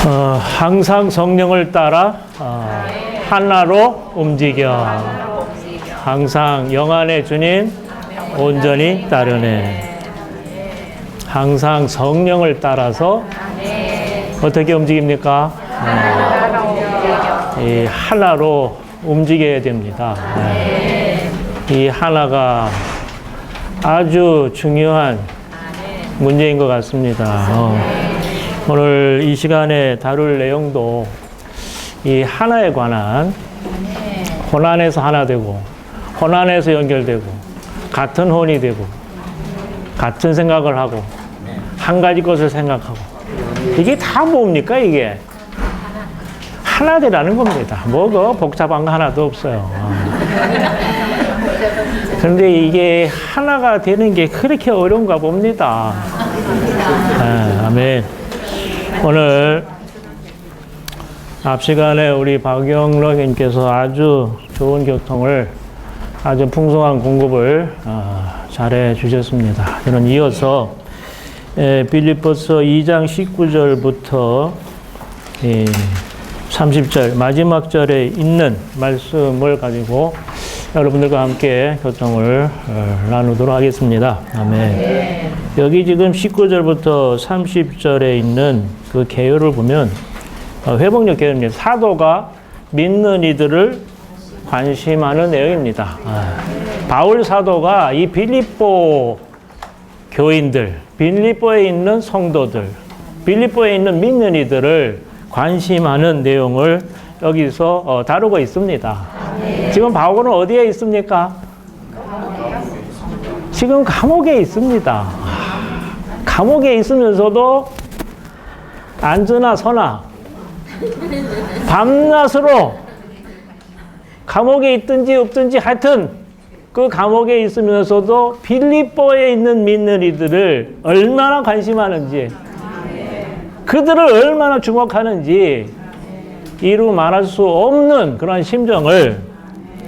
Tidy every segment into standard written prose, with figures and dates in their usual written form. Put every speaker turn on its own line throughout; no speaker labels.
항상 성령을 따라 하나로 움직여. 항상 영안의 주님 온전히 따르네. 항상 성령을 따라서 어떻게 움직입니까? 이 하나로 움직여야 됩니다. 이 하나가 아주 중요한 문제인 것 같습니다. 오늘 이 시간에 다룰 내용도 이 하나에 관한 혼안에서 하나 되고 혼안에서 연결되고 같은 혼이 되고 같은 생각을 하고 한 가지 것을 생각하고 이게 다 뭡니까 이게? 하나 되라는 겁니다. 뭐가 복잡한 거 하나도 없어요. 그런데 이게 하나가 되는 게 그렇게 어려운가 봅니다. 아멘. 오늘 앞 시간에 우리 박영록님께서 아주 좋은 교통을 아주 풍성한 공급을 잘해 주셨습니다. 저는 이어서 빌립보서 2장 19절부터 30절 마지막 절에 있는 말씀을 가지고 여러분들과 함께 교통을 나누도록 하겠습니다. 아멘. 여기 지금 19절부터 30절에 있는 그 개요를 보면 회복력 개요입니다. 사도가 믿는 이들을 관심하는 내용입니다. 바울 사도가 이 빌립보 교인들, 빌립보에 있는 성도들, 빌립보에 있는 믿는 이들을 관심하는 내용을 여기서 다루고 있습니다. 지금 바울은 어디에 있습니까? 지금 감옥에 있습니다. 감옥에 있으면서도 앉으나 서나 밤낮으로 감옥에 있든지 없든지 하여튼 그 감옥에 있으면서도 빌립보에 있는 믿는 이들을 얼마나 관심하는지 그들을 얼마나 주목하는지 이루 말할 수 없는 그런 심정을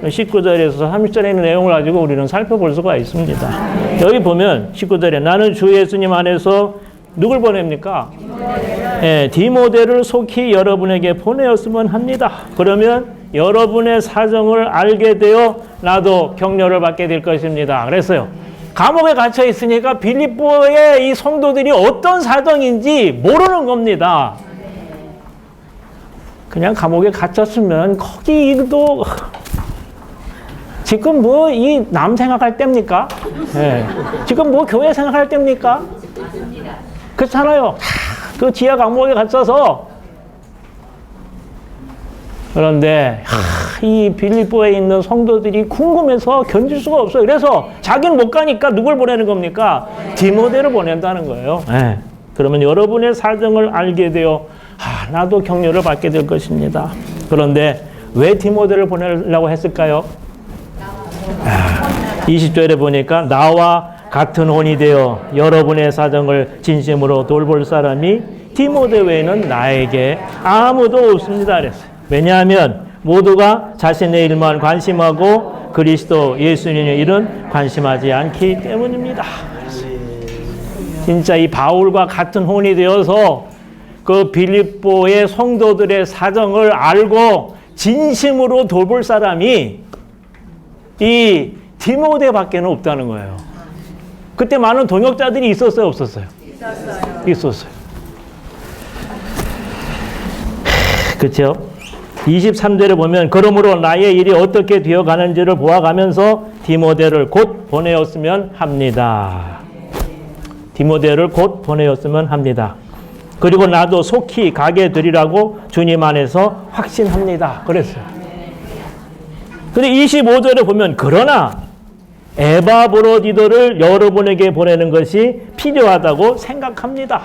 19절에서 30절에 있는 내용을 가지고 우리는 살펴볼 수가 있습니다. 여기 보면 19절에 나는 주 예수님 안에서 누굴 보냅니까? 디모데를 속히 여러분에게 보내었으면 합니다. 그러면 여러분의 사정을 알게 되어 나도 격려를 받게 될 것입니다. 그랬어요. 감옥에 갇혀 있으니까 빌립보의 이 성도들이 어떤 사정인지 모르는 겁니다. 그냥 감옥에 갇혔으면 거기 일도 지금 뭐 이 남 생각할 때입니까? 지금 뭐 교회 생각할 때입니까? 그렇잖아요. 그 지하 감옥에 갇혀서 그런데 이 빌립보에 있는 성도들이 궁금해서 견딜 수가 없어요. 그래서 자기는 못 가니까 누굴 보내는 겁니까? 디모데를 보낸다는 거예요. 그러면 여러분의 사정을 알게 되어 나도 격려를 받게 될 것입니다. 그런데 왜 디모데를 보내려고 했을까요? 20절에 보니까 나와 같은 혼이 되어 여러분의 사정을 진심으로 돌볼 사람이 디모데 외에는 나에게 아무도 없습니다. 그랬어요. 왜냐하면 모두가 자신의 일만 관심하고 그리스도 예수님의 일은 관심하지 않기 때문입니다. 진짜 이 바울과 같은 혼이 되어서 그 빌립보의 성도들의 사정을 알고 진심으로 돌볼 사람이 이 디모데밖에는 없다는 거예요. 그때 많은 동역자들이 있었어요, 없었어요? 있었어요. 그렇죠? 23절에 보면 그러므로 나의 일이 어떻게 되어가는지를 보아가면서 디모데를 곧 보내었으면 합니다. 디모데를 곧 보내었으면 합니다. 그리고 나도 속히 가게 되리라고 주님 안에서 확신합니다. 그랬어요. 근데 25절에 보면 그러나 에바브로디도를 여러분에게 보내는 것이 필요하다고 생각합니다.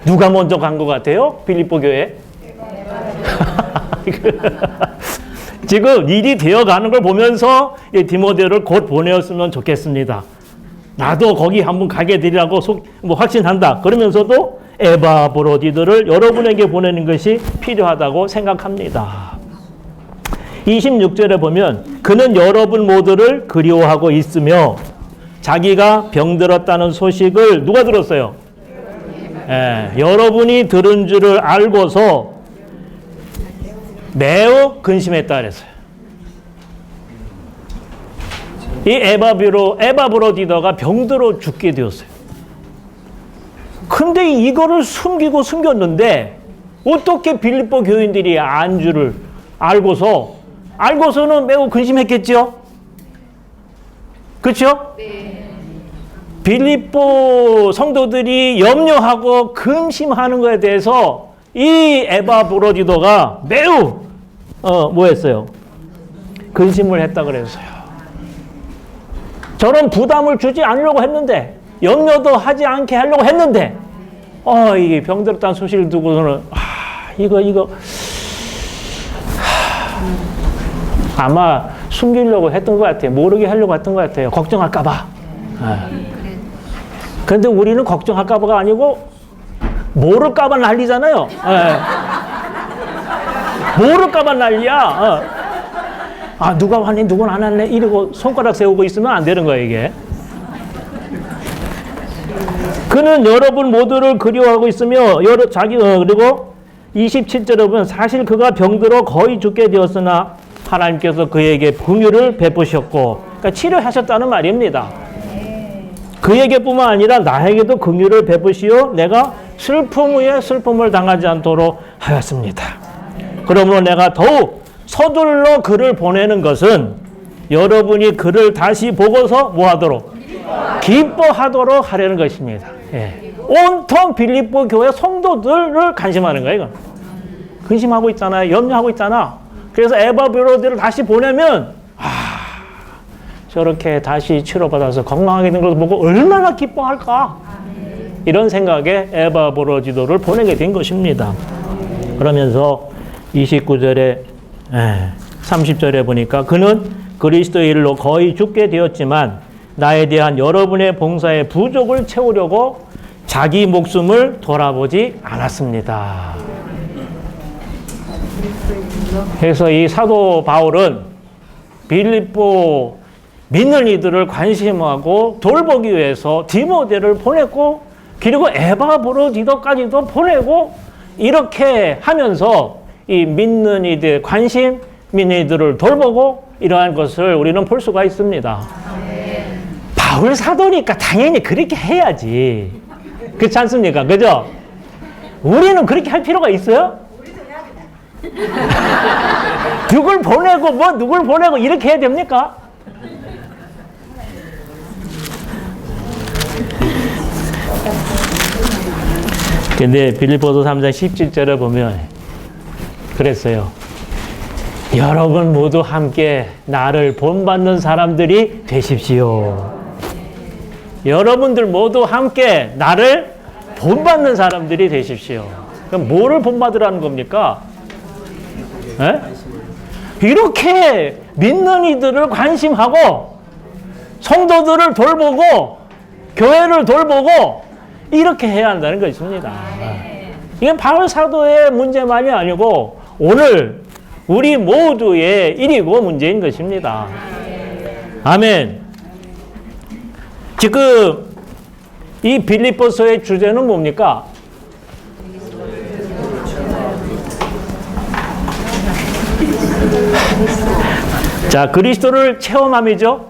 누가 먼저 간 것 같아요? 빌립보 교회? 지금 일이 되어가는 걸 보면서 디모데를 곧 보내었으면 좋겠습니다. 나도 거기 한번 가게 되리라고 확신한다. 그러면서도 에바브로디도를 여러분에게 보내는 것이 필요하다고 생각합니다. 26절에 보면 그는 여러분 모두를 그리워하고 있으며 자기가 병들었다는 소식을 누가 들었어요? 여러분이 들은 줄을 알고서 매우 근심했다 그랬어요. 이 에바브로디더가 병들어 죽게 되었어요. 근데 이거를 숨겼는데 어떻게 빌립보 교인들이 안 줄을 알고서는 매우 근심했겠죠? 그렇죠? 네. 빌립보 성도들이 염려하고 근심하는 것에 대해서 이 에바브로디더가 매우 뭐했어요? 근심을 했다 그랬어요. 저런 부담을 주지 않으려고 했는데, 염려도 하지 않게 하려고 했는데, 이게 병들었다는 소식을 두고서는 이거 아마 숨기려고 했던 것 같아요. 모르게 하려고 했던 것 같아요. 걱정할까 봐. 그런데 우리는 걱정할까 봐가 아니고 모를까 봐 난리잖아요. 모를까 봐 난리야. 누가 왔니 누군 안 왔네 이러고 손가락 세우고 있으면 안 되는 거예요, 이게. 그는 여러분 모두를 그리워하고 있으며 그리고 27절에 보면 사실 그가 병들어 거의 죽게 되었으나 하나님께서 그에게 긍휼을 베푸셨고, 그러니까 치료하셨다는 말입니다. 그에게뿐만 아니라 나에게도 긍휼을 베푸시어 내가 슬픔 위에 슬픔을 당하지 않도록 하였습니다. 그러므로 내가 더욱 서둘러 글을 보내는 것은 여러분이 글을 다시 보고서 뭐하도록? 기뻐하도록 하려는 것입니다. 온통 빌립보 교회 성도들을 간심하는 거예요. 이건. 근심하고 있잖아요. 염려하고 있잖아. 그래서 에바브로디를 다시 보내면 저렇게 다시 치료받아서 건강하게 된 것을 보고 얼마나 기뻐할까? 이런 생각에 에바브로디도를 보내게 된 것입니다. 그러면서 29절에 30절에 보니까 그는 그리스도의 일로 거의 죽게 되었지만 나에 대한 여러분의 봉사의 부족을 채우려고 자기 목숨을 돌아보지 않았습니다. 그래서 이 사도 바울은 빌립보 믿는 이들을 관심하고 돌보기 위해서 디모데를 보냈고, 그리고 에바브로디도까지도 보내고, 이렇게 하면서 이 믿는 이들 관심, 믿는 이들을 돌보고 이러한 것을 우리는 볼 수가 있습니다. 바울 사도니까 당연히 그렇게 해야지. 그렇지 않습니까? 그죠? 우리는 그렇게 할 필요가 있어요? 누굴 보내고 이렇게 해야 됩니까? 근데 빌립보서 3장 17절에 보면 그랬어요. 여러분 모두 함께 나를 본받는 사람들이 되십시오. 여러분들 모두 함께 나를 본받는 사람들이 되십시오. 그럼 뭐를 본받으라는 겁니까? 이렇게 믿는 이들을 관심하고 성도들을 돌보고 교회를 돌보고 이렇게 해야 한다는 것입니다. 이건 바울 사도의 문제만이 아니고 오늘 우리 모두의 일이고 문제인 것입니다. 아멘. 지금 이 빌립보서의 주제는 뭡니까? 자, 그리스도를 체험함이죠.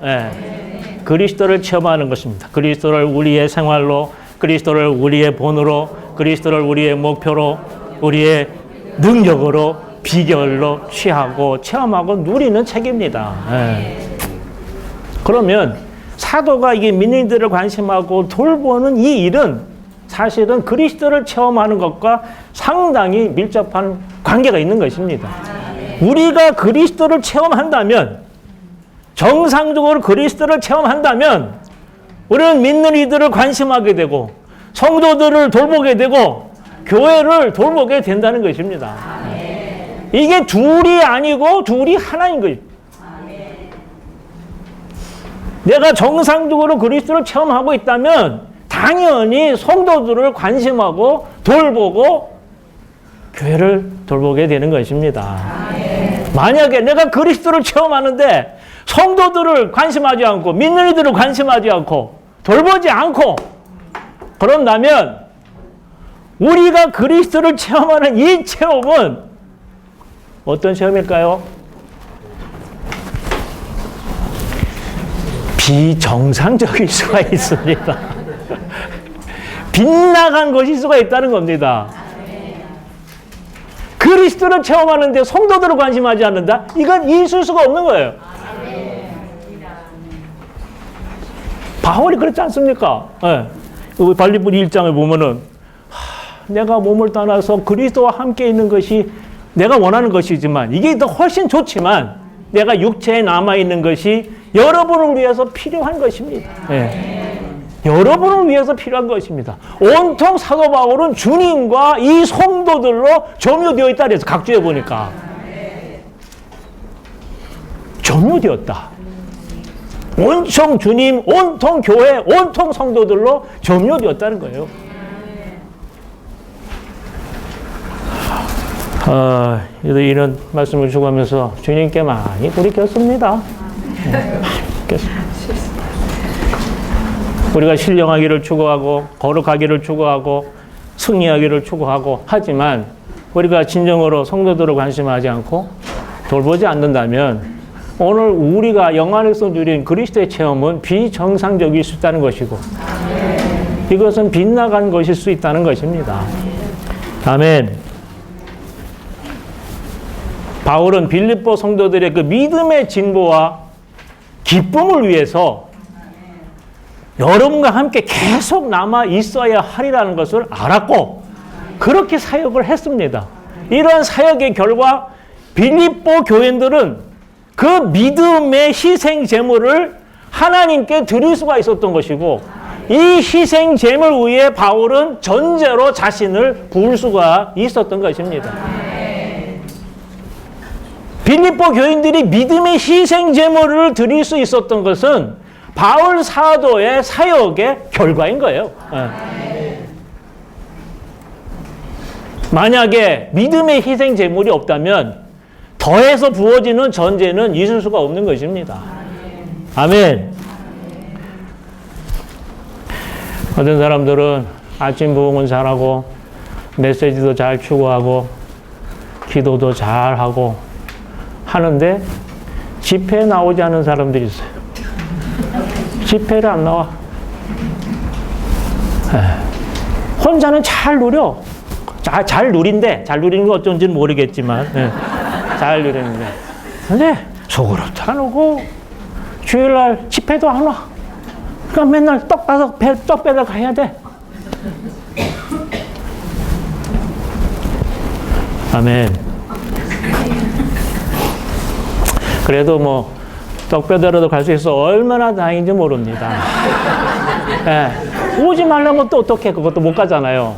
그리스도를 체험하는 것입니다. 그리스도를 우리의 생활로, 그리스도를 우리의 본으로, 그리스도를 우리의 목표로, 우리의 능력으로, 비결로 취하고 체험하고 누리는 책입니다. 그러면 사도가 이게 민인들을 관심하고 돌보는 이 일은 사실은 그리스도를 체험하는 것과 상당히 밀접한 관계가 있는 것입니다. 우리가 그리스도를 체험한다면, 정상적으로 그리스도를 체험한다면 우리는 믿는 이들을 관심하게 되고 성도들을 돌보게 되고 교회를 돌보게 된다는 것입니다. 이게 둘이 아니고 둘이 하나인 거예요. 내가 정상적으로 그리스도를 체험하고 있다면 당연히 성도들을 관심하고 돌보고 교회를 돌보게 되는 것입니다. 만약에 내가 그리스도를 체험하는데 성도들을 관심하지 않고 믿는 이들을 관심하지 않고 돌보지 않고 그런다면 우리가 그리스도를 체험하는 이 체험은 어떤 체험일까요? 비정상적일 수가 있습니다. 빗나간 것일 수가 있다는 겁니다. 그리스도를 체험하는데 성도들을 관심하지 않는다? 이건 있을 수가 없는 거예요. 바울이 그렇지 않습니까? 네. 빌립보 1장을 보면은 내가 몸을 떠나서 그리스도와 함께 있는 것이 내가 원하는 것이지만 이게 더 훨씬 좋지만 내가 육체에 남아있는 것이 여러분을 위해서 필요한 것입니다. 네. 여러분을 위해서 필요한 것입니다. 온통 사도 바울은 주님과 이 성도들로 점유되어 있다 그래서 각주에 보니까 점유되었다. 온통 주님, 온통 교회, 온통 성도들로 점유되었다는 거예요. 이런 말씀을 주고 하면서 주님께 많이 돌이켰습니다. 우리가 신령하기를 추구하고 거룩하기를 추구하고 승리하기를 추구하고 하지만 우리가 진정으로 성도들을 관심하지 않고 돌보지 않는다면 오늘 우리가 영안에서 누린 그리스도의 체험은 비정상적일 수 있다는 것이고 이것은 빗나간 것일 수 있다는 것입니다. 아멘. 바울은 빌립보 성도들의 그 믿음의 진보와 기쁨을 위해서 여러분과 함께 계속 남아 있어야 하리라는 것을 알았고 그렇게 사역을 했습니다. 이러한 사역의 결과 빌립보 교인들은 그 믿음의 희생 제물을 하나님께 드릴 수가 있었던 것이고 이 희생 제물 위에 바울은 전제로 자신을 부을 수가 있었던 것입니다. 빌립보 교인들이 믿음의 희생 제물을 드릴 수 있었던 것은 바울 사도의 사역의 결과인 거예요. 만약에 믿음의 희생 제물이 없다면 더해서 부어지는 전제는 있을 수가 없는 것입니다. 아멘. 어떤 사람들은 아침 부흥은 잘하고 메시지도 잘 추구하고 기도도 잘하고 하는데 집회에 나오지 않은 사람들이 있어요. 집회를 안 나와. 혼자는 잘 누려. 잘 누린데, 잘 누리는 건 어쩐지는 모르겠지만, 잘 누리는데. 근데 속으로 안 오고, 주일날 집회도 안 와. 그러니까 맨날 떡 빼다 가야 돼. 아멘. 그래도 뭐, 떡 빼더라도 갈 수 있어 얼마나 다행인지 모릅니다. 오지 말라면 또 어떻게 그것도 못 가잖아요.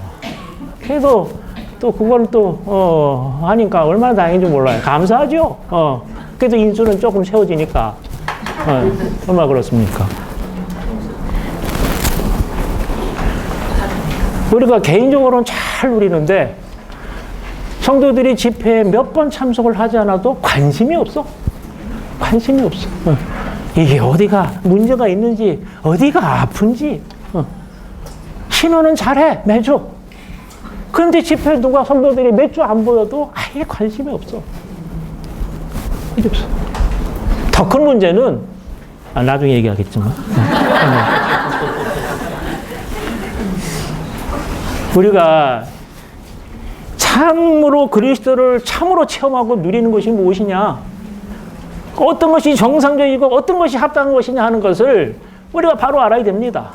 그래도 또 그걸 또 하니까 얼마나 다행인지 몰라요. 감사하죠. 그래도 인수는 조금 세워지니까 얼마나 그렇습니까? 우리가 개인적으로는 잘 누리는데 성도들이 집회에 몇 번 참석을 하지 않아도 관심이 없어. 관심이 없어. 이게 어디가 문제가 있는지, 어디가 아픈지. 신호는 잘해, 매주. 그런데 집회 누가 성도들이 몇 주 안 보여도 아예 관심이 없어. 없어. 더 큰 문제는, 나중에 얘기하겠지만. 우리가 참으로 그리스도를 참으로 체험하고 누리는 것이 무엇이냐? 어떤 것이 정상적이고 어떤 것이 합당한 것이냐 하는 것을 우리가 바로 알아야 됩니다.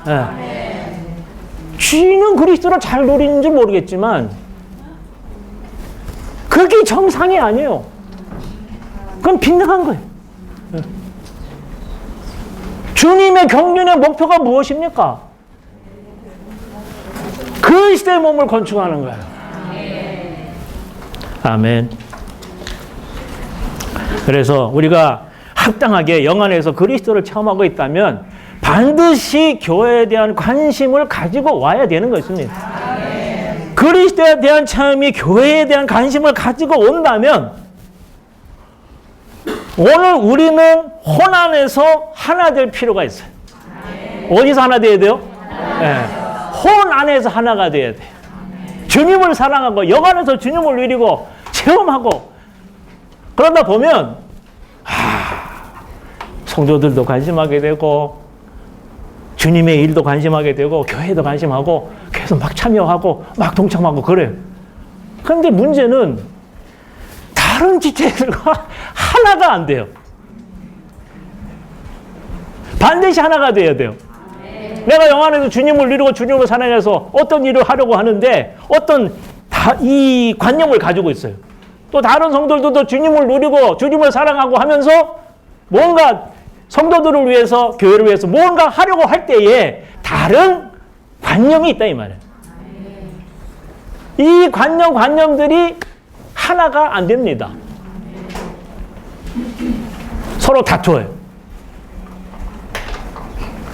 쥐는 그리스도를 잘 누리는 줄 모르겠지만 그게 정상이 아니에요. 그건 빗나간 거예요. 주님의 경륜의 목표가 무엇입니까? 그리스도의 몸을 건축하는 거예요. 아멘. 그래서 우리가 합당하게 영안에서 그리스도를 체험하고 있다면 반드시 교회에 대한 관심을 가지고 와야 되는 것입니다. 그리스도에 대한 체험이 교회에 대한 관심을 가지고 온다면 오늘 우리는 혼 안에서 하나 될 필요가 있어요. 어디서 하나 돼야 돼요? 혼 안에서 하나가 돼야 돼요. 주님을 사랑하고 영 안에서 주님을 누리고 체험하고 그러다 보면 성도들도 관심하게 되고 주님의 일도 관심하게 되고 교회도 관심하고 계속 막 참여하고 막 동참하고 그래요. 그런데 문제는 다른 지체들과 하나가 안 돼요. 반드시 하나가 돼야 돼요. 내가 영 안에서 주님을 누리고 주님을 사랑해서 어떤 일을 하려고 하는데 어떤 이 관념을 가지고 있어요. 또 다른 성도들도 주님을 누리고 주님을 사랑하고 하면서 뭔가 성도들을 위해서 교회를 위해서 뭔가 하려고 할 때에 다른 관념이 있다 이 말이에요. 이 관념들이 하나가 안 됩니다. 서로 다투어요.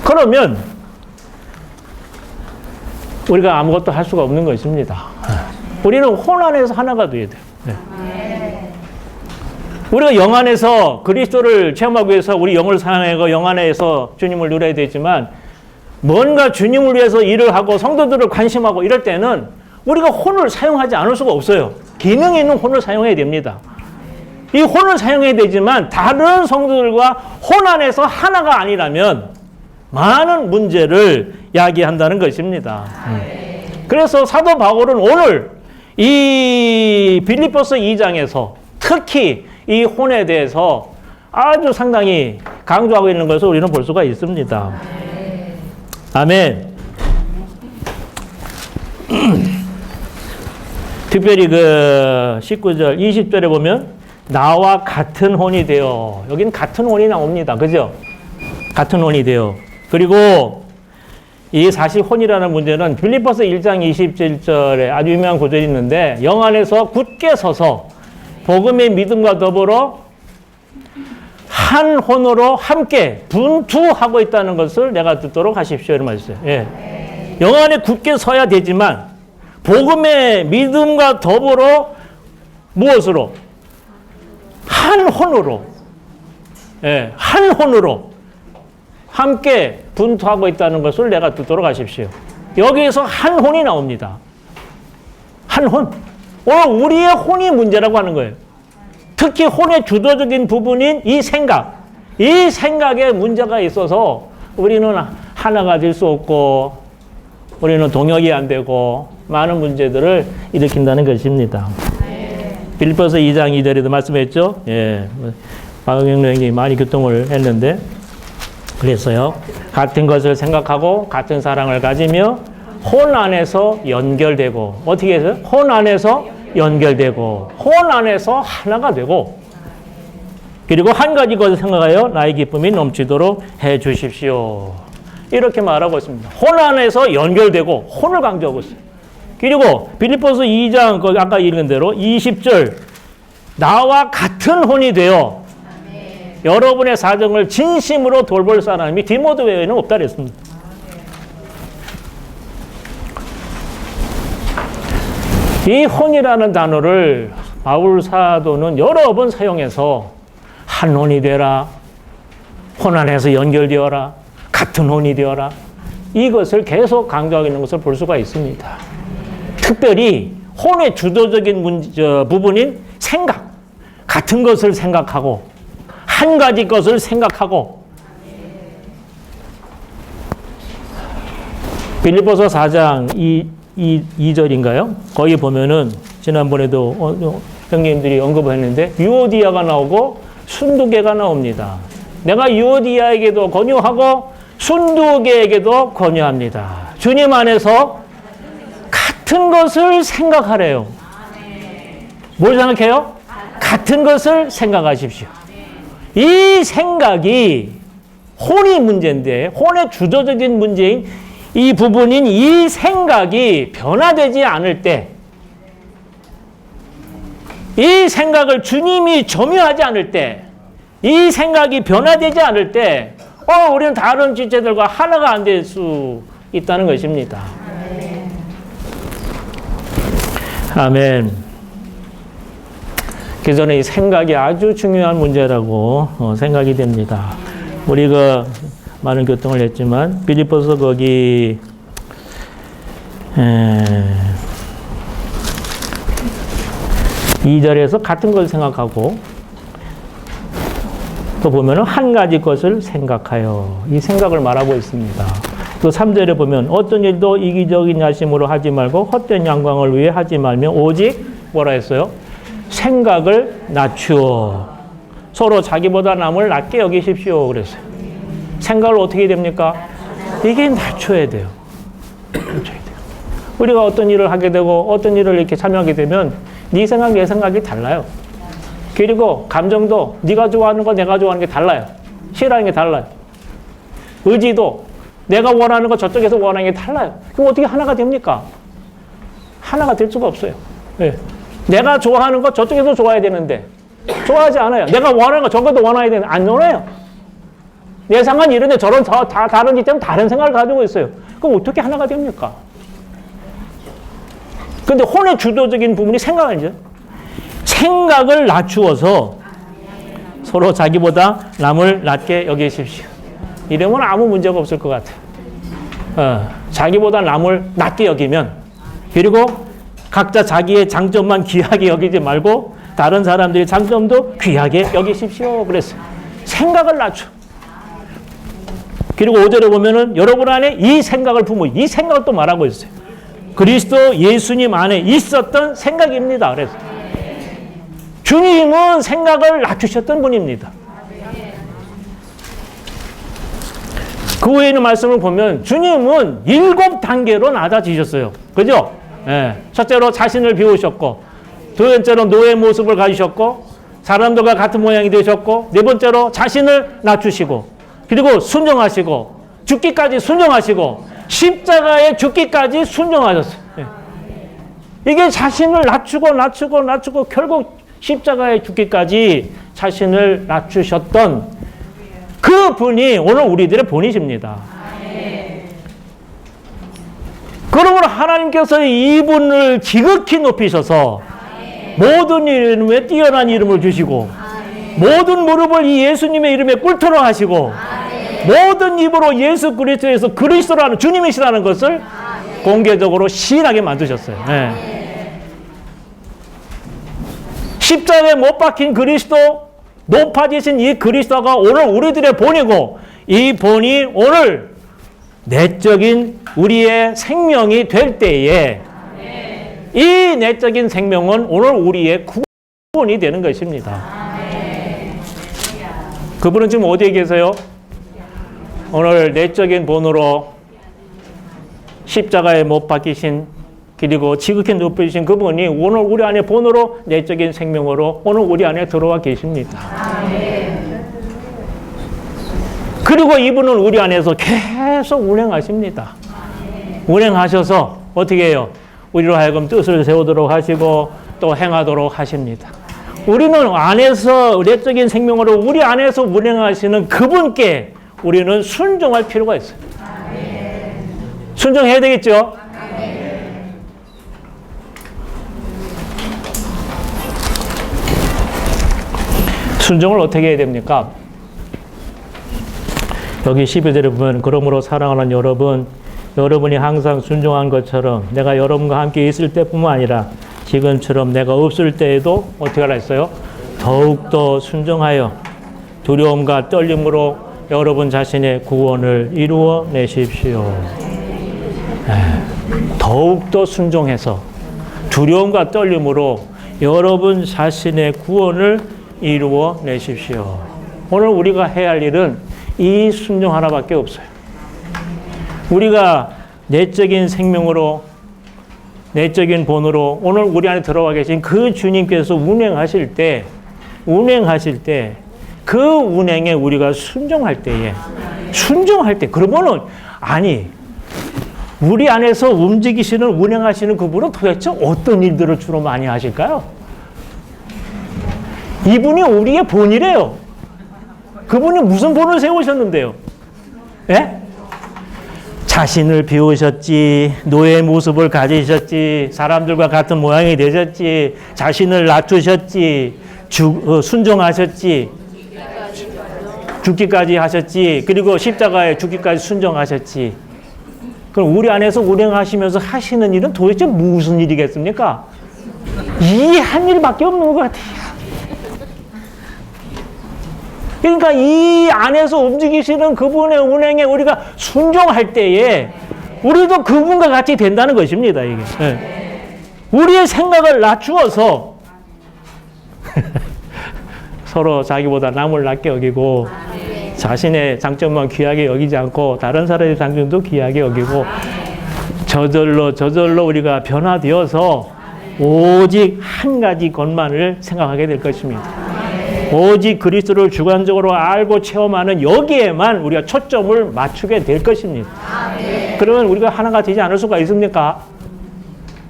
그러면 우리가 아무것도 할 수가 없는 것입니다. 우리는 혼 안에서 하나가 돼야 돼요. 네. 우리가 영 안에서 그리스도를 체험하기 위해서 우리 영을 사랑하고 영 안에서 주님을 누려야 되지만 뭔가 주님을 위해서 일을 하고 성도들을 관심하고 이럴 때는 우리가 혼을 사용하지 않을 수가 없어요. 기능이 있는 혼을 사용해야 됩니다. 이 혼을 사용해야 되지만 다른 성도들과 혼 안에서 하나가 아니라면 많은 문제를 야기한다는 것입니다. 그래서 사도 바울은 오늘 이 빌립보서 2장에서 특히 이 혼에 대해서 아주 상당히 강조하고 있는 것을 우리는 볼 수가 있습니다. 아멘. 특별히 그 19절, 20절에 보면 나와 같은 혼이 되어, 여긴 같은 혼이 나옵니다. 그죠? 같은 혼이 되어. 그리고 이 사실 혼이라는 문제는 빌립보서 1장 27절에 아주 유명한 구절이 있는데 영 안에서 굳게 서서 복음의 믿음과 더불어 한 혼으로 함께 분투하고 있다는 것을 내가 듣도록 하십시오. 이런 말이었어요. 예. 영 안에 굳게 서야 되지만 복음의 믿음과 더불어 무엇으로? 한 혼으로. 예. 한 혼으로 함께 분투하고 있다는 것을 내가 듣도록 하십시오. 여기에서 한 혼이 나옵니다. 한 혼. 오늘 우리의 혼이 문제라고 하는 거예요. 특히 혼의 주도적인 부분인 이 생각. 이 생각에 문제가 있어서 우리는 하나가 될 수 없고 우리는 동역이 안 되고 많은 문제들을 일으킨다는 것입니다. 빌립보서 2장 2절에도 말씀했죠. 예. 박영영 형님이 많이 교통을 했는데 그랬어요. 같은 것을 생각하고 같은 사랑을 가지며 혼 안에서 연결되고 어떻게 해서? 혼 안에서 연결되고 혼 안에서 하나가 되고 그리고 한 가지 것을 생각하여 나의 기쁨이 넘치도록 해 주십시오. 이렇게 말하고 있습니다. 혼 안에서 연결되고 혼을 강조하고 있어요. 그리고 빌립보서 2장 아까 읽은 대로 20절 나와 같은 혼이 되어 여러분의 사정을 진심으로 돌볼 사람이 디모데 외에는 없다 그랬습니다. 이 혼이라는 단어를 바울 사도는 여러 번 사용해서 한 혼이 되라, 혼 안에서 연결되어라, 같은 혼이 되어라 이것을 계속 강조하고 있는 것을 볼 수가 있습니다. 특별히 혼의 주도적인 부분인 생각, 같은 것을 생각하고 한 가지 것을 생각하고 빌립보서 4장 2절인가요? 거기 보면은 지난번에도 형님들이 언급을 했는데 유오디아가 나오고 순두개가 나옵니다. 내가 유오디아에게도 권유하고 순두개에게도 권유합니다. 주님 안에서 같은 것을 생각하래요. 뭘 생각해요? 같은 것을 생각하십시오. 이 생각이 혼이 문제인데 혼의 주도적인 문제인 이 부분인 이 생각이 변화되지 않을 때 이 생각을 주님이 점유하지 않을 때 이 생각이 변화되지 않을 때 우리는 다른 지체들과 하나가 안 될 수 있다는 것입니다. 아멘. 그래서 저는 이 생각이 아주 중요한 문제라고 생각이 됩니다. 우리가 많은 교통을 했지만 빌립보서 거기 2절에서 같은 걸 생각하고 또 보면은 한 가지 것을 생각하여 이 생각을 말하고 있습니다. 또 3절에 보면 어떤 일도 이기적인 야심으로 하지 말고 헛된 영광을 위해 하지 말며 오직 뭐라 했어요? 생각을 낮추어 서로 자기보다 남을 낮게 여기십시오 그랬어요. 생각을 어떻게 해야 됩니까? 이게 낮춰야 돼요. 낮춰야 돼요. 우리가 어떤 일을 하게 되고 어떤 일을 이렇게 참여하게 되면 네 생각 내 생각이 달라요. 그리고 감정도 네가 좋아하는 거 내가 좋아하는 게 달라요. 싫어하는 게 달라요. 의지도 내가 원하는 거 저쪽에서 원하는 게 달라요. 그럼 어떻게 하나가 됩니까? 하나가 될 수가 없어요. 네. 내가 좋아하는 거 저쪽에서 좋아해야 되는데 좋아하지 않아요. 내가 원하는 거 저것도 원해야 되는데 안 원해요. 내 생각은 이런데 저런 다 다른지 때문에 다른 생각을 가지고 있어요. 그럼 어떻게 하나가 됩니까? 근데 혼의 주도적인 부분이 생각이죠. 생각을 낮추어서 서로 자기보다 남을 낮게 여기십시오. 이러면 아무 문제가 없을 것 같아요. 자기보다 남을 낮게 여기면 그리고 각자 자기의 장점만 귀하게 여기지 말고 다른 사람들의 장점도 귀하게 여기십시오. 그랬어요. 생각을 낮춰. 그리고 5절에 보면은 여러분 안에 이 생각을 품어 이 생각을 또 말하고 있어요. 그리스도 예수님 안에 있었던 생각입니다. 그래서 주님은 생각을 낮추셨던 분입니다. 그 후에 있는 말씀을 보면 주님은 7단계로 낮아지셨어요. 그죠? 예. 첫째로 자신을 비우셨고, 두 번째로 노예 모습을 가지셨고, 사람들과 같은 모양이 되셨고, 네 번째로 자신을 낮추시고, 그리고 순종하시고, 죽기까지 순종하시고, 십자가에 죽기까지 순종하셨어요. 예. 이게 자신을 낮추고 결국 십자가에 죽기까지 자신을 낮추셨던 그 분이 오늘 우리들의 본이십니다. 그러므로 하나님께서 이분을 지극히 높이셔서 모든 이름에 뛰어난 이름을 주시고 모든 무릎을 이 예수님의 이름에 꿇도록 하시고 모든 입으로 예수 그리스도에서 그리스도라는 주님이시라는 것을 공개적으로 시인하게 만드셨어요. 네. 십자가에 못 박힌 그리스도, 높아지신 이 그리스도가 오늘 우리들의 본이고 이 본이 오늘 내적인 우리의 생명이 될 때에 이 내적인 생명은 오늘 우리의 구원이 되는 것입니다. 그분은 지금 어디에 계세요? 오늘 내적인 본으로 십자가에 못 박히신 그리고 지극히 높으신 그분이 오늘 우리 안에 본으로 내적인 생명으로 오늘 우리 안에 들어와 계십니다. 그리고 이분은 우리 안에서 계속 운행하십니다. 운행하셔서 어떻게 해요? 우리로 하여금 뜻을 세우도록 하시고 또 행하도록 하십니다. 우리는 안에서 내적인 생명으로 우리 안에서 운행하시는 그분께 우리는 순종할 필요가 있어요. 순종해야 되겠죠? 순종을 어떻게 해야 됩니까? 여기 12절에 보면 그러므로 사랑하는 여러분, 여러분이 항상 순종한 것처럼 내가 여러분과 함께 있을 때뿐만 아니라 지금처럼 내가 없을 때에도 어떻게 하라 했어요? 더욱더 순종하여 두려움과 떨림으로 여러분 자신의 구원을 이루어 내십시오. 더욱더 순종해서 두려움과 떨림으로 여러분 자신의 구원을 이루어 내십시오. 오늘 우리가 해야 할 일은 이 순종 하나밖에 없어요. 우리가 내적인 생명으로 내적인 본으로 오늘 우리 안에 들어와 계신 그 주님께서 운행하실 때 그 운행에 우리가 순종할 때에 그러면은 아니 우리 안에서 움직이시는 운행하시는 그분은 도대체 어떤 일들을 주로 많이 하실까요? 이분이 우리의 본이래요. 그분이 무슨 본을 세우셨는데요? 예? 자신을 비우셨지, 노예의 모습을 가지셨지, 사람들과 같은 모양이 되셨지, 자신을 낮추셨지, 순종하셨지, 죽기까지 하셨지, 그리고 십자가에 죽기까지 순종하셨지. 그럼 우리 안에서 운행하시면서 하시는 일은 도대체 무슨 일이겠습니까? 이 한 일밖에 없는 것 같아요. 그러니까 이 안에서 움직이시는 그분의 운행에 우리가 순종할 때에 우리도 그분과 같이 된다는 것입니다, 이게. 네. 우리의 생각을 낮추어서 서로 자기보다 남을 낮게 여기고 자신의 장점만 귀하게 여기지 않고 다른 사람의 장점도 귀하게 여기고 저절로 우리가 변화되어서 오직 한 가지 것만을 생각하게 될 것입니다. 오직 그리스도를 주관적으로 알고 체험하는 여기에만 우리가 초점을 맞추게 될 것입니다. 그러면 우리가 하나가 되지 않을 수가 있습니까?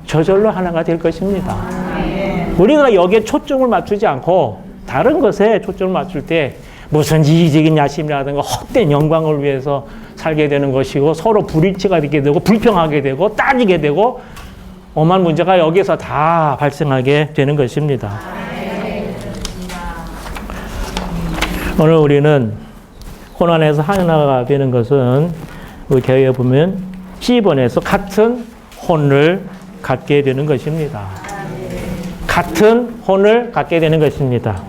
저절로 하나가 될 것입니다. 우리가 여기에 초점을 맞추지 않고 다른 것에 초점을 맞출 때 무슨 이기적인 야심이라든가 헛된 영광을 위해서 살게 되는 것이고 서로 불일치가 되게 되고 불평하게 되고 따지게 되고 엄한 문제가 여기서 다 발생하게 되는 것입니다. 오늘 우리는 고난에서 하나가 되는 것은 우리 교회에 보면 C번에서 같은 혼을 갖게 되는 것입니다. 같은 혼을 갖게 되는 것입니다.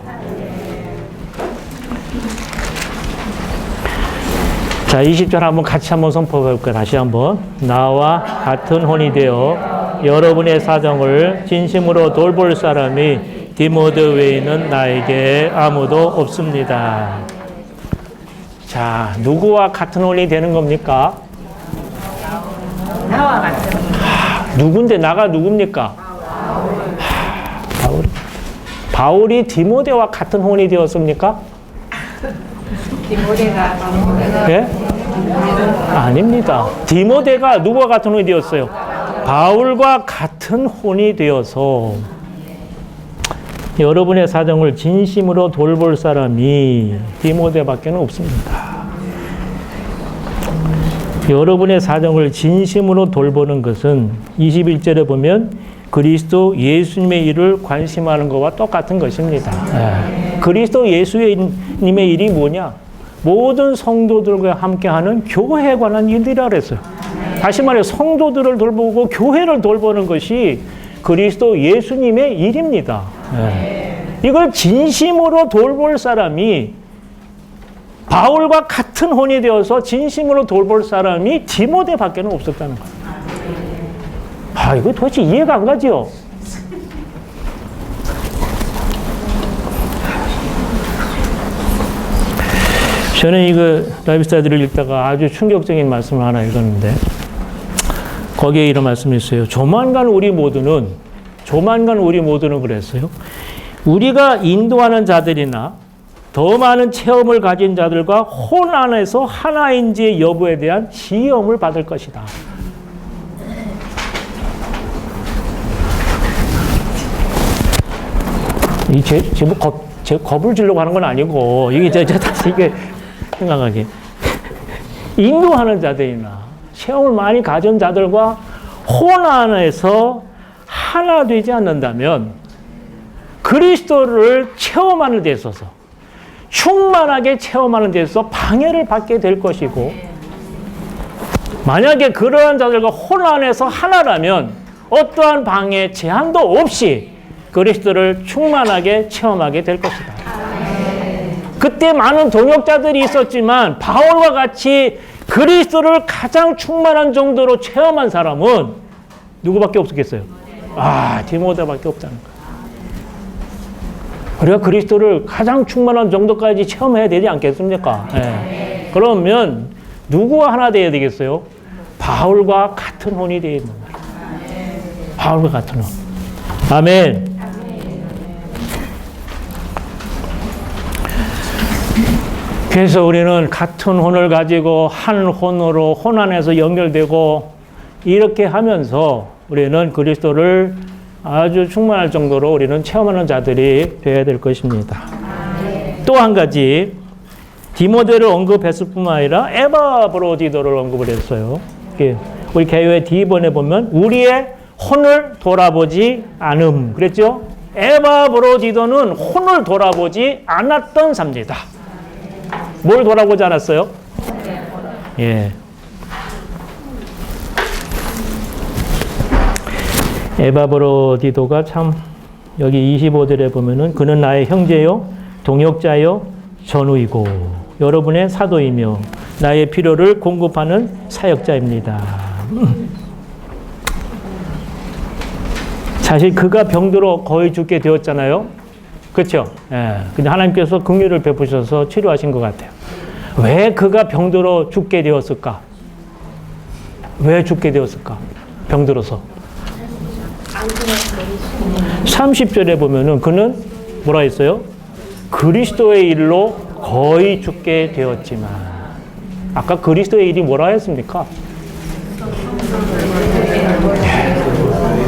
자, 20절 한번 같이 한번 선포해 볼까요? 다시 한번. 나와 같은 혼이 되어 여러분의 사정을 진심으로 돌볼 사람이 디모데 외에는 나에게 아무도 없습니다. 자, 누구와 같은 혼이 되는 겁니까?
나와 같은.
누군데 나가 누굽니까? 바울이 디모데와 같은 혼이 되었습니까?
디모데가
예? 아닙니다. 디모데가 누구와 같은 혼이 되었어요? 바울과 같은 혼이 되어서 여러분의 사정을 진심으로 돌볼 사람이 디모데밖에 없습니다. 여러분의 사정을 진심으로 돌보는 것은 21절에 보면 그리스도 예수님의 일을 관심하는 것과 똑같은 것입니다. 그리스도 예수님의 일이 뭐냐? 모든 성도들과 함께하는 교회에 관한 일이라 그랬어요. 다시 말해 성도들을 돌보고 교회를 돌보는 것이 그리스도 예수님의 일입니다. 이걸 진심으로 돌볼 사람이 바울과 같은 혼이 되어서 진심으로 돌볼 사람이 디모데밖에 없었다는 거예요. 아, 이거 도대체 이해가 안 가죠? 저는 이거 라이브스타디를 읽다가 아주 충격적인 말씀을 하나 읽었는데 거기에 이런 말씀이 있어요. 조만간 우리 모두는 그랬어요. 우리가 인도하는 자들이나 더 많은 체험을 가진 자들과 혼 안에서 하나인지의 여부에 대한 시험을 받을 것이다. 제 겁을 주려고 하는 건 아니고 이게 다시 이게 생각하게 인도하는 자들이나 체험을 많이 가진 자들과 혼 안에서 하나 되지 않는다면 그리스도를 체험하는 데 있어서 충만하게 체험하는 데 있어서 방해를 받게 될 것이고 만약에 그러한 자들과 혼 안에서 하나라면 어떠한 방해 제한도 없이 그리스도를 충만하게 체험하게 될 것이다. 그때 많은 동역자들이 있었지만 바울과 같이 그리스도를 가장 충만한 정도로 체험한 사람은 누구밖에 없었겠어요? 디모데밖에 없다는 거예요. 우리가 그리스도를 가장 충만한 정도까지 체험해야 되지 않겠습니까? 네. 그러면 누구와 하나 되어야 되겠어요? 바울과 같은 혼이 되어 있는 거예요. 바울과 같은 혼. 아멘. 그래서 우리는 같은 혼을 가지고 한 혼으로 혼 안에서 연결되고 이렇게 하면서 우리는 그리스도를 아주 충만할 정도로 우리는 체험하는 자들이 되어야 될 것입니다. 또 한 가지 디모데를 언급했을 뿐만 아니라 에바브로디도를 언급을 했어요. 우리 교회 D번에 보면 우리의 혼을 돌아보지 않음 그랬죠? 에바브로디도는 혼을 돌아보지 않았던 사람이다. 뭘 돌아보지 않았어요? 예. 에바브로디도가 참 여기 25절에 보면은 그는 나의 형제요, 동역자요, 전우이고 여러분의 사도이며 나의 필요를 공급하는 사역자입니다. 사실 그가 병들어 거의 죽게 되었잖아요. 그렇죠? 예. 근데 하나님께서 긍휼을 베푸셔서 치료하신 것 같아요. 왜 그가 병들어 죽게 되었을까? 왜 죽게 되었을까? 병들어서. 30절에 보면은 그는 뭐라 했어요? 그리스도의 일로 거의 죽게 되었지만. 아까 그리스도의 일이 뭐라 했습니까?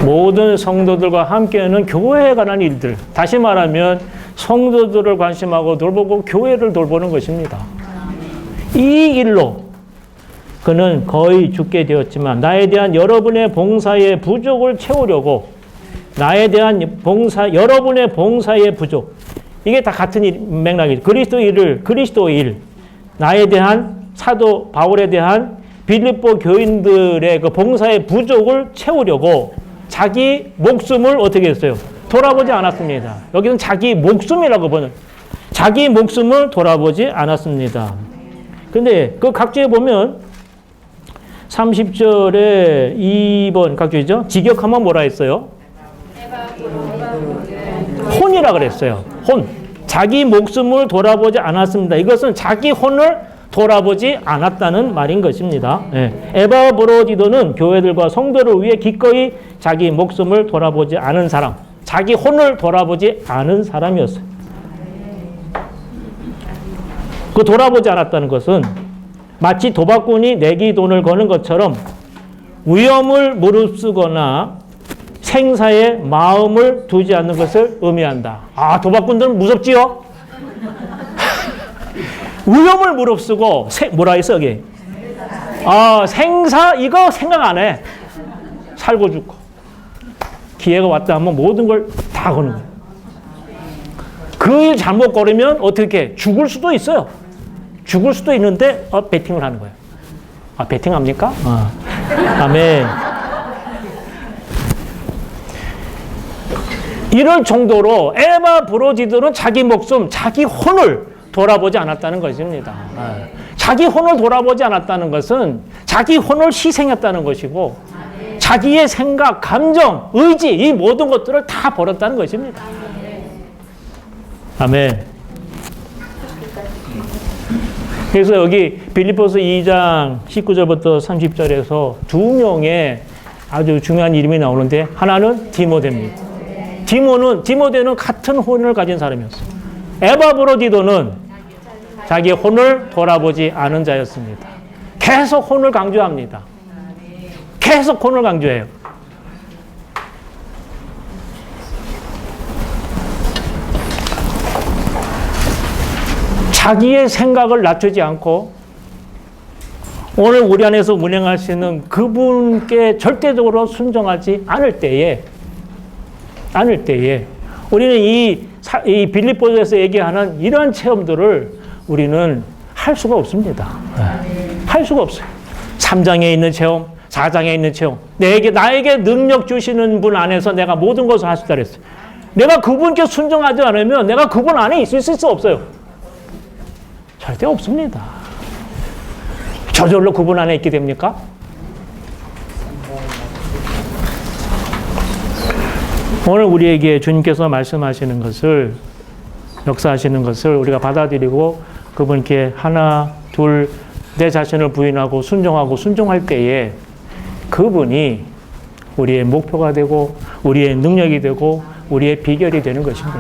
모든 성도들과 함께하는 교회에 관한 일들. 다시 말하면 성도들을 관심하고 돌보고 교회를 돌보는 것입니다. 이 일로 그는 거의 죽게 되었지만 나에 대한 여러분의 봉사의 부족을 채우려고 나에 대한 여러분의 봉사의 부족. 이게 다 같은 맥락이죠. 그리스도의 일. 나에 대한 사도 바울에 대한 빌립보 교인들의 그 봉사의 부족을 채우려고 자기 목숨을 어떻게 했어요? 돌아보지 않았습니다. 여기는 자기 목숨이라고 보는, 자기 목숨을 돌아보지 않았습니다. 근데 그 각주에 보면 30절에 2번 각주이죠? 직역하면 뭐라 했어요? 혼이라 그랬어요. 혼. 자기 목숨을 돌아보지 않았습니다. 이것은 자기 혼을 돌아보지 않았다는 말인 것입니다. 네. 에바브로디도는 교회들과 성도를 위해 기꺼이 자기 목숨을 돌아보지 않은 사람, 자기 혼을 돌아보지 않은 사람이었어요. 그 돌아보지 않았다는 것은 마치 도박꾼이 내기 돈을 거는 것처럼 위험을 무릅쓰거나 생사에 마음을 두지 않는 것을 의미한다. 아, 도박꾼들은 무섭지요? 위험을 무릅쓰고 뭐라 했어 여기? 생사 이거 생각 안 해. 살고 죽고 기회가 왔다 하면 모든 걸 다 거는 거예요. 그 일 잘못 걸으면 어떻게 죽을 수도 있어요. 죽을 수도 있는데 베팅을 하는 거예요. 베팅합니까? 아멘. 이럴 정도로 에바브로디도는 자기 목숨, 자기 혼을 돌아보지 않았다는 것입니다. 자기 혼을 돌아보지 않았다는 것은 자기 혼을 희생했다는 것이고 자기의 생각, 감정, 의지 이 모든 것들을 다 버렸다는 것입니다. 아멘. 그래서 여기 빌립보서 2장 19절부터 30절에서 두 명의 아주 중요한 이름이 나오는데 하나는 디모데입니다. 디모데는 같은 혼을 가진 사람이었어요. 에바브로디도는 자기 혼을 돌아보지 않은 자였습니다. 계속 혼을 강조합니다. 계속 혼을 강조해요. 자기의 생각을 낮추지 않고 오늘 우리 안에서 운행하시는 그분께 절대적으로 순종하지 않을 때에 우리는 이 빌립보서에서 얘기하는 이러한 체험들을 우리는 할 수가 없습니다. 할 수가 없어요. 3장에 있는 체험, 4장에 있는 체험. 나에게 능력 주시는 분 안에서 내가 모든 것을 할 수 있다 그랬어요. 내가 그분께 순종하지 않으면 내가 그분 안에 있을 수 없어요. 절대 없습니다. 저절로 그분 안에 있게 됩니까? 오늘 우리에게 주님께서 말씀하시는 것을, 역사하시는 것을 우리가 받아들이고 그분께 하나, 둘, 내 자신을 부인하고 순종할 때에 그분이 우리의 목표가 되고 우리의 능력이 되고 우리의 비결이 되는 것입니다.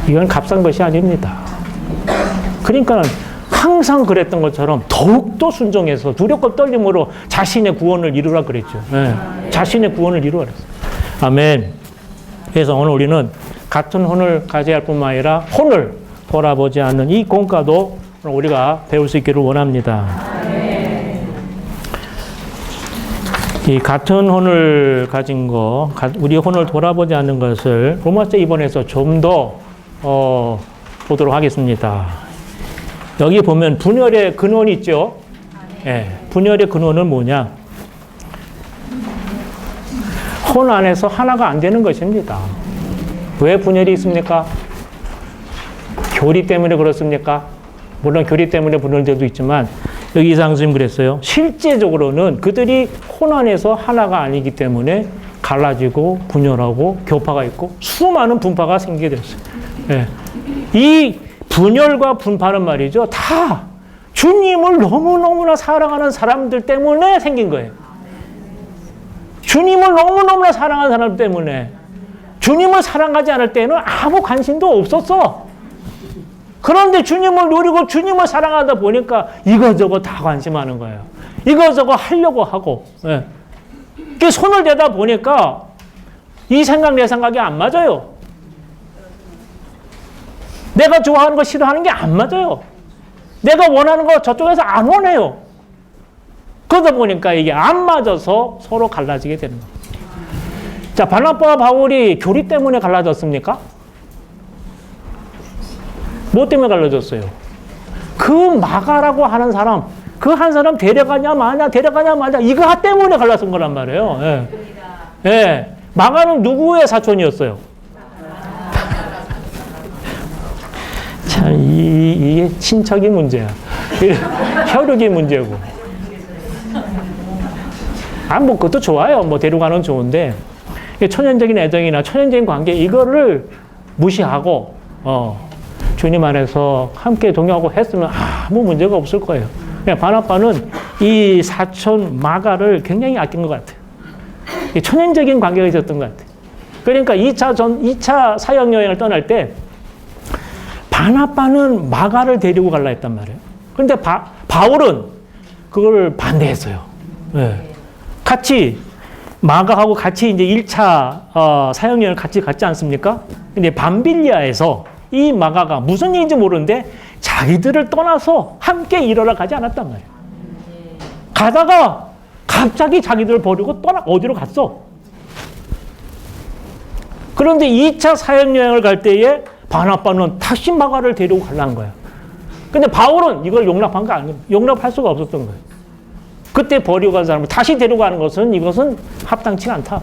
이건 값싼 것이 아닙니다. 그러니까 항상 그랬던 것처럼 더욱더 순종해서 두렵고 떨림으로 자신의 구원을 이루라 그랬죠. 자신의 구원을 이루라 그랬어요. 아멘. 그래서 오늘 우리는 같은 혼을 가져야 할 뿐만 아니라 혼을 돌아보지 않는 이 공과도 우리가 배울 수 있기를 원합니다. 이 같은 혼을 가진 거, 우리의 혼을 돌아보지 않는 것을 로마서 2번에서 좀 더 보도록 하겠습니다. 여기 보면 분열의 근원이 있죠. 분열의 근원은 뭐냐? 손 안에서 하나가 안 되는 것입니다. 왜 분열이 있습니까? 교리 때문에 그렇습니까? 물론 교리 때문에 분열될 때도 있지만 여기 이상수 선생님 그랬어요. 실제적으로는 그들이 혼 안에서 하나가 아니기 때문에 갈라지고 분열하고 교파가 있고 수많은 분파가 생기게 됐어요. 예. 이 분열과 분파는 말이죠. 다 주님을 너무너무나 사랑하는 사람들 때문에 생긴 거예요. 주님을 너무너무나 사랑하는 사람 때문에. 주님을 사랑하지 않을 때는 아무 관심도 없었어. 그런데 주님을 누리고 주님을 사랑하다 보니까 이거저거 다 관심하는 거예요. 이거저거 하려고 하고. 예. 손을 대다 보니까 이 생각 내 생각이 안 맞아요. 내가 좋아하는 거 싫어하는 게 안 맞아요. 내가 원하는 거 저쪽에서 안 원해요. 그러다 보니까 이게 안 맞아서 서로 갈라지게 되는 거예요. 자, 바나바와 바울이 교리 때문에 갈라졌습니까? 뭐 때문에 갈라졌어요? 그 마가라고 하는 사람, 그 한 사람 데려가냐 마냐 이거 때문에 갈라진 거란 말이에요. 예. 예. 마가는 누구의 사촌이었어요? 참, 이게 친척이 문제야. 혈육이 문제고. 뭐, 그것도 좋아요. 뭐, 데려가는 좋은데, 천연적인 애정이나 천연적인 관계, 이거를 무시하고, 주님 안에서 함께 동요하고 했으면 아무 문제가 없을 거예요. 바나바는 이 사촌 마가를 굉장히 아낀 것 같아요. 천연적인 관계가 있었던 것 같아요. 그러니까 2차 사역여행을 떠날 때, 바나바는 마가를 데리고 갈라 했단 말이에요. 그런데 바울은 그걸 반대했어요. 네. 같이 마가하고 같이 이제 1차 사역여행을 같이 갔지 않습니까? 근데 밤빌리아에서 이 마가가 무슨 일인지 모르는데 자기들을 떠나서 함께 일하러 가지 않았단 말이에요. 가다가 갑자기 자기들을 버리고 어디로 갔어. 그런데 2차 사역여행을 갈 때에 바나바는 다시 마가를 데리고 가려는 거야. 근데 바울은 이걸 용납한 거 아니에요. 용납할 수가 없었던 거예요. 그때 버리고 간 사람을 다시 데려가는 것은 이것은 합당치 않다.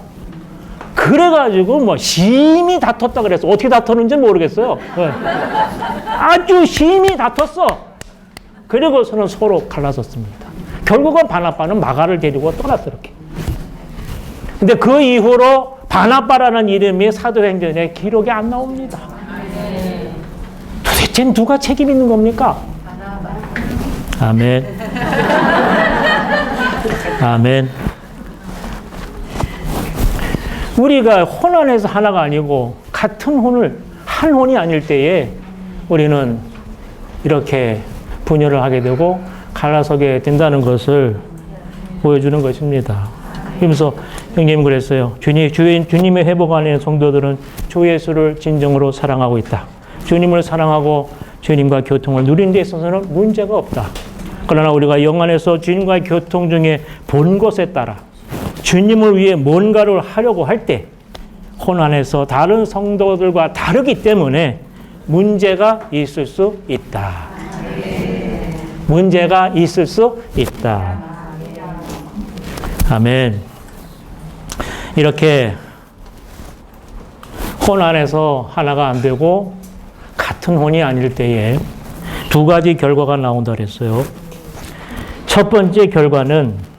그래가지고 뭐 심히 다퉜다 그랬어. 어떻게 다퉜는지 모르겠어요. 네. 아주 심히 다퉜어. 그리고서는 서로 갈라섰습니다. 결국은 바나바는 마가를 데리고 떠났어 이렇게. 근데 그 이후로 바나바라는 이름이 사도행전에 기록이 안 나옵니다. 도대체 누가 책임 있는 겁니까? 아멘. 아멘. 우리가 혼 안에서 하나가 아니고 같은 혼을 한 혼이 아닐 때에 우리는 이렇게 분열을 하게 되고 갈라서게 된다는 것을 보여주는 것입니다. 그러면서 형님은 그랬어요. 주님의 회복 안에 성도들은 주 예수를 진정으로 사랑하고 있다. 주님을 사랑하고 주님과 교통을 누리는 데 있어서는 문제가 없다. 그러나 우리가 영 안에서 주님과의 교통 중에 본 것에 따라 주님을 위해 뭔가를 하려고 할 때 혼 안에서 다른 성도들과 다르기 때문에 문제가 있을 수 있다. 문제가 있을 수 있다. 아멘. 이렇게 혼 안에서 하나가 안 되고 같은 혼이 아닐 때에 두 가지 결과가 나온다 그랬어요. 첫 번째 결과는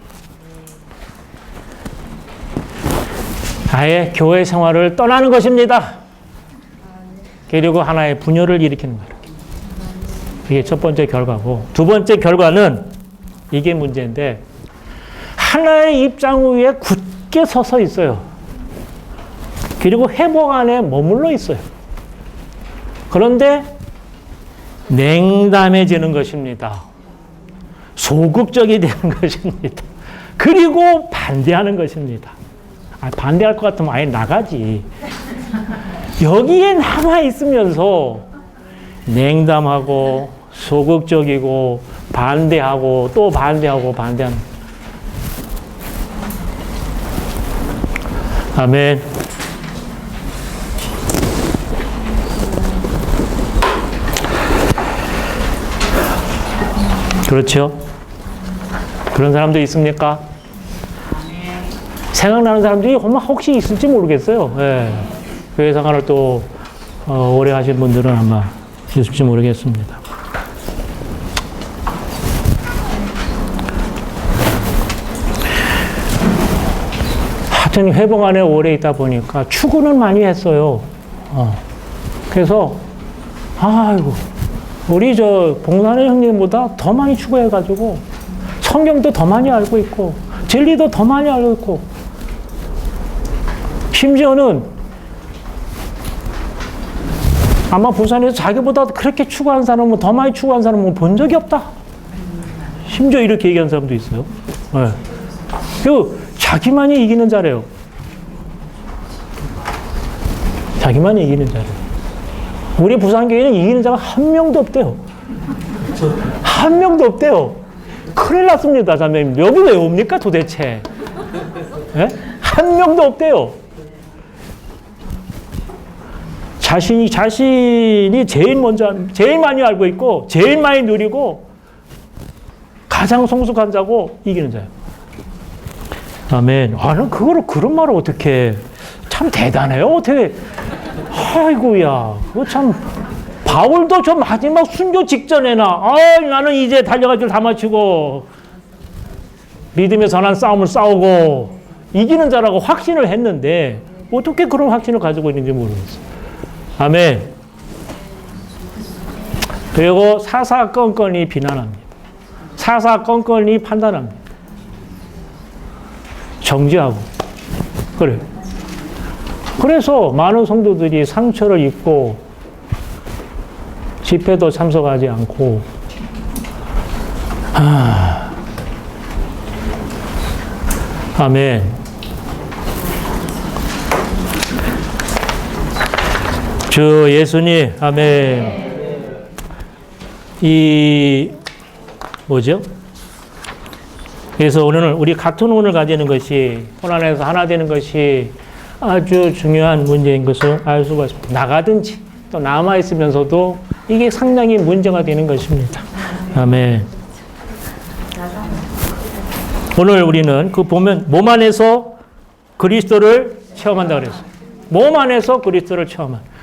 아예 교회 생활을 떠나는 것입니다. 그리고 하나의 분열을 일으키는 거예요. 이게 첫 번째 결과고, 두 번째 결과는 이게 문제인데 하나의 입장 위에 굳게 서서 있어요. 그리고 회복 안에 머물러 있어요. 그런데 냉담해지는 것입니다. 소극적이 되는 것입니다. 그리고 반대하는 것입니다. 반대할 것 같으면 아예 나가지. 여기에 남아있으면서 냉담하고 소극적이고 반대하고 또 반대하고 반대하는. 아멘. 그렇죠? 그런 사람도 있습니까? 생각나는 사람들이 혹시 있을지 모르겠어요. 예. 교회 생활을 또 오래 하신 분들은 아마 있을지 모르겠습니다. 하여튼 회복 안에 오래 있다 보니까 추구는 많이 했어요. 그래서 아이고 우리 저 봉산의 형님보다 더 많이 추구해가지고 성경도 더 많이 알고 있고 진리도 더 많이 알고 있고 심지어는 아마 부산에서 자기보다 그렇게 추구한 사람은 더 많이 추구한 사람은 본 적이 없다. 심지어 이렇게 얘기한 사람도 있어요. 네. 그리고 자기만이 이기는 자래요. 자기만이 이기는 자래요. 우리 부산교회는 이기는 자가 한 명도 없대요. 한 명도 없대요. 큰일 났습니다, 자매님. 여기 왜 옵니까, 도대체? 네? 한 명도 없대요. 자신이 제일 많이 알고 있고, 제일 많이 누리고, 가장 성숙한 자고, 이기는 자예요. 아멘. 난 그런 말을 어떻게, 참 대단해요. 어떻게, 아이고야. 그거 참, 바울도 저 마지막 순교 직전에나, 나는 이제 달려갈 줄 다 마치고, 믿음의 선한 싸움을 싸우고, 이기는 자라고 확신을 했는데, 어떻게 그런 확신을 가지고 있는지 모르겠어요. 아멘. 그리고 사사건건이 비난합니다. 사사건건이 판단합니다. 정지하고. 그래요. 그래서 많은 성도들이 상처를 입고 집회도 참석하지 않고 아멘. 주 예수님, 아멘. 뭐죠? 그래서 오늘 우리 같은 혼을 가지는 것이, 혼 안에서 하나 되는 것이 아주 중요한 문제인 것을 알 수가 있습니다. 나가든지 또 남아있으면서도 이게 상당히 문제가 되는 것입니다. 아멘. 오늘 우리는 보면 몸 안에서 그리스도를 체험한다고 그랬어요. 몸 안에서 그리스도를 체험한.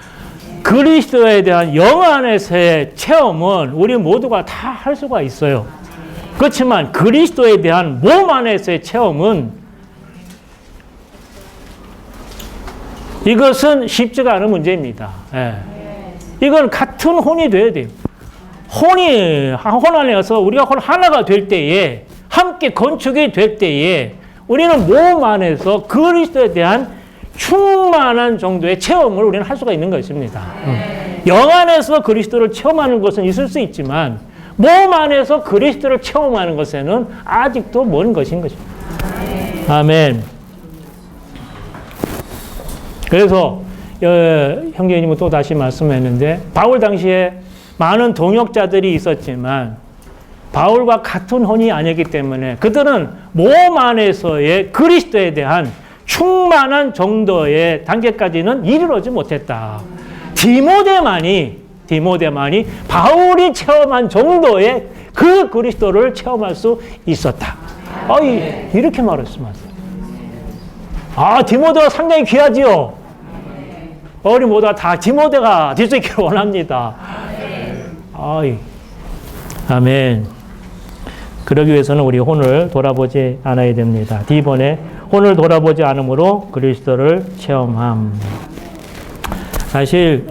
그리스도에 대한 영 안에서의 체험은 우리 모두가 다 할 수가 있어요. 그렇지만 그리스도에 대한 몸 안에서의 체험은 이것은 쉽지가 않은 문제입니다. 예. 이건 같은 혼이 돼야 돼요. 혼 안에서 우리가 하나가 될 때에, 함께 건축이 될 때에 우리는 몸 안에서 그리스도에 대한 충만한 정도의 체험을 우리는 할 수가 있는 것입니다. 영 안에서 그리스도를 체험하는 것은 있을 수 있지만 몸 안에서 그리스도를 체험하는 것에는 아직도 먼 것인 것입니다. 아멘. 그래서 형제님은 또 다시 말씀했는데 바울 당시에 많은 동역자들이 있었지만 바울과 같은 혼이 아니기 때문에 그들은 몸 안에서의 그리스도에 대한 충만한 정도의 단계까지는 이르러지 못했다. 디모데만이 바울이 체험한 정도의 그 그리스도를 체험할 수 있었다. 이렇게 말했습니다. 디모데가 상당히 귀하지요. 우리 모두가 다 디모데가 될 수 있기를 원합니다. 아멘. 그러기 위해서는 우리 혼을 돌아보지 않아야 됩니다. D번에 혼을 돌아보지 않으므로 그리스도를 체험함. 사실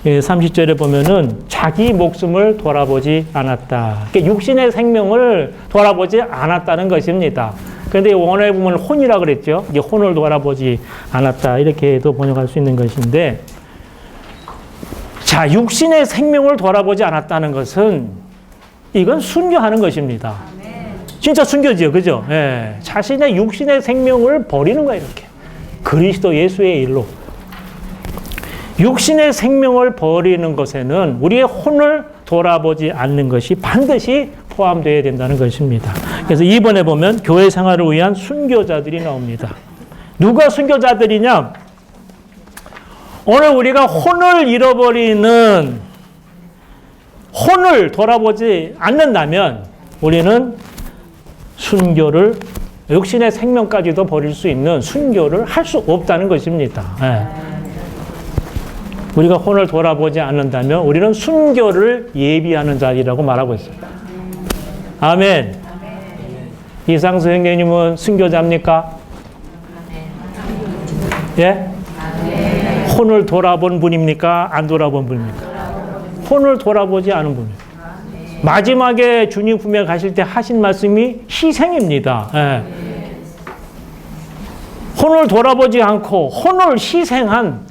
30절에 보면은 자기 목숨을 돌아보지 않았다. 육신의 생명을 돌아보지 않았다는 것입니다. 그런데 원어에 보면 혼이라 그랬죠. 이제 혼을 돌아보지 않았다. 이렇게도 번역할 수 있는 것인데, 자, 육신의 생명을 돌아보지 않았다는 것은 이건 순교하는 것입니다. 진짜 순교지요. 그죠? 예. 자신의 육신의 생명을 버리는 거예요, 이렇게. 그리스도 예수의 일로. 육신의 생명을 버리는 것에는 우리의 혼을 돌아보지 않는 것이 반드시 포함되어야 된다는 것입니다. 그래서 이번에 보면 교회 생활을 위한 순교자들이 나옵니다. 누가 순교자들이냐? 오늘 우리가 혼을 잃어버리는, 혼을 돌아보지 않는다면 우리는 순교를 육신의 생명까지도 버릴 수 있는 순교를 할 수 없다는 것입니다. 예. 우리가 혼을 돌아보지 않는다면 우리는 순교를 예비하는 자리라고 말하고 있습니다. 아멘. 이상수 형제님은 순교자입니까? 예? 혼을 돌아본 분입니까? 안 돌아본 분입니까? 혼을 돌아보지 않은 분입니다. 마지막에 주님 품에 가실 때 하신 말씀이 희생입니다. 예. 혼을 돌아보지 않고 혼을 희생한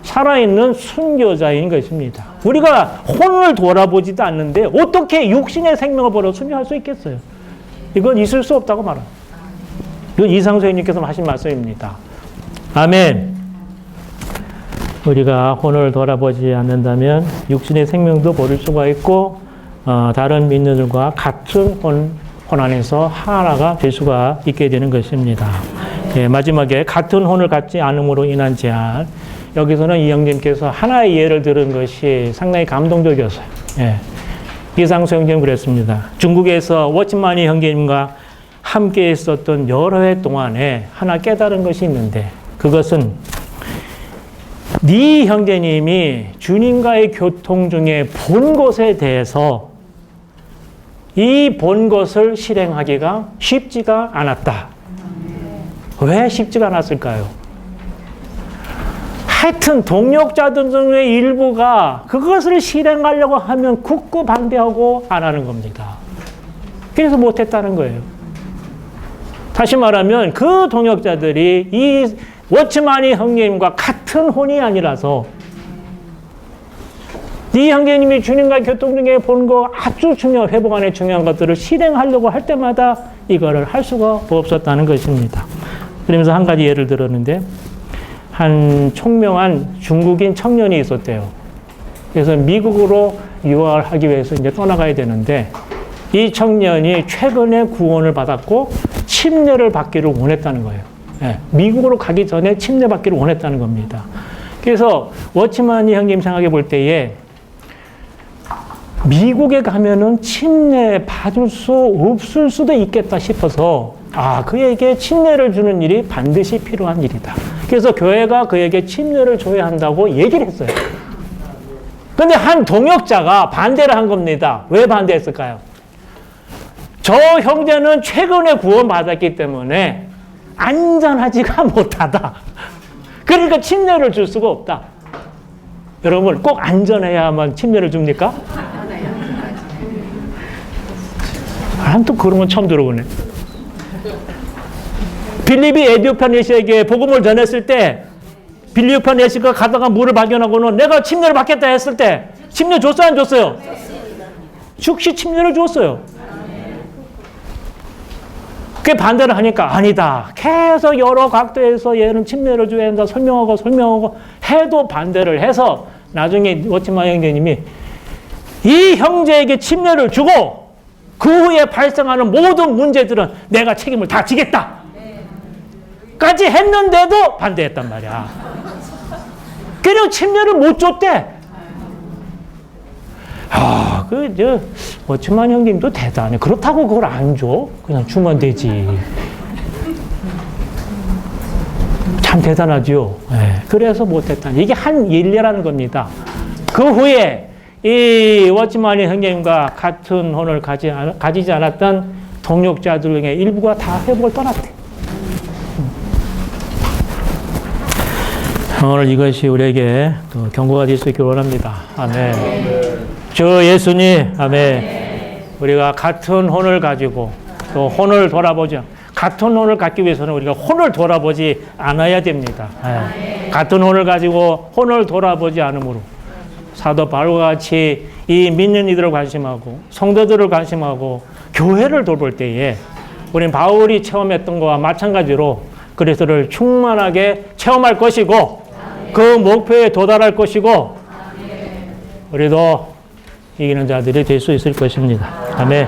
살아있는 순교자인 것입니다. 우리가 혼을 돌아보지도 않는데 어떻게 육신의 생명을 버려 순교할 수 있겠어요? 이건 있을 수 없다고 말합니다. 이건 이상수 형님께서 하신 말씀입니다. 아멘. 우리가 혼을 돌아보지 않는다면 육신의 생명도 버릴 수가 있고 다른 믿는들과 같은 혼 안에서 하나가 될 수가 있게 되는 것입니다. 예, 마지막에 같은 혼을 갖지 않음으로 인한 제한. 여기서는 이 형님께서 하나의 예를 들은 것이 상당히 감동적이었어요. 예. 이상수 형제는 그랬습니다. 중국에서 워치마니 형제님과 함께 있었던 여러 해 동안에 하나 깨달은 것이 있는데 그것은 네 형제님이 주님과의 교통 중에 본 것에 대해서 이 본 것을 실행하기가 쉽지가 않았다. 왜 쉽지가 않았을까요? 하여튼 동역자들 중에 일부가 그것을 실행하려고 하면 굳고 반대하고 안 하는 겁니다. 그래서 못했다는 거예요. 다시 말하면 그 동역자들이 이 워치마니 형제님과 같은 혼이 아니라서 네 형제님이 주님과 교통 중에 본 거 아주 중요한 회복 안에 중요한 것들을 실행하려고 할 때마다 이거를 할 수가 없었다는 것입니다. 그러면서 한 가지 예를 들었는데 한 총명한 중국인 청년이 있었대요. 그래서 미국으로 유학을 하기 위해서 이제 떠나가야 되는데 이 청년이 최근에 구원을 받았고 침례를 받기를 원했다는 거예요. 예, 미국으로 가기 전에 침례 받기를 원했다는 겁니다. 그래서 워치마니 형님 생각해 볼 때에 미국에 가면은 침례 받을 수 없을 수도 있겠다 싶어서 그에게 침례를 주는 일이 반드시 필요한 일이다. 그래서 교회가 그에게 침례를 줘야 한다고 얘기를 했어요. 근데 한 동역자가 반대를 한 겁니다. 왜 반대했을까요? 저 형제는 최근에 구원받았기 때문에 안전하지가 못하다. 그러니까 침례를 줄 수가 없다. 여러분 꼭 안전해야만 침례를 줍니까? 또 그런 건 처음 들어보네. 빌립이 에디오피아 내시에게 복음을 전했을 때 빌리오피아 내시가 가다가 물을 발견하고는 내가 침례를 받겠다 했을 때 침례 줬어요 안 줬어요? 즉시 침례를 줬어요. 그게 반대를 하니까 아니다. 계속 여러 각도에서 얘는 침례를 줘야 한다. 설명하고 해도 반대를 해서 나중에 워치마 형제님이 이 형제에게 침례를 주고 그 후에 발생하는 모든 문제들은 내가 책임을 다 지겠다. 까지 했는데도 반대했단 말이야. 그냥 침례를 못 줬대. 워치만 형님도 대단해. 그렇다고 그걸 안 줘? 그냥 주면 되지. 참 대단하죠. 네. 그래서 못했다. 이게 한 일례라는 겁니다. 그 후에 이 워치마니 형님과 같은 혼을 가지지 않았던 동역자들 중에 일부가 다 회복을 떠났대. 오늘 이것이 우리에게 또 경고가 될 수 있기를 원합니다. 아멘. 주 예수님, 아멘. 우리가 같은 혼을 가지고 또 혼을 돌아보자. 같은 혼을 갖기 위해서는 우리가 혼을 돌아보지 않아야 됩니다. 같은 혼을 가지고 혼을 돌아보지 않으므로 사도 바울과 같이 이 믿는 이들을 관심하고 성도들을 관심하고 교회를 돌볼 때에 우리는 바울이 체험했던 것과 마찬가지로 그리스도를 충만하게 체험할 것이고 그 목표에 도달할 것이고 우리도 이기는 자들이 될 수 있을 것입니다. 아멘.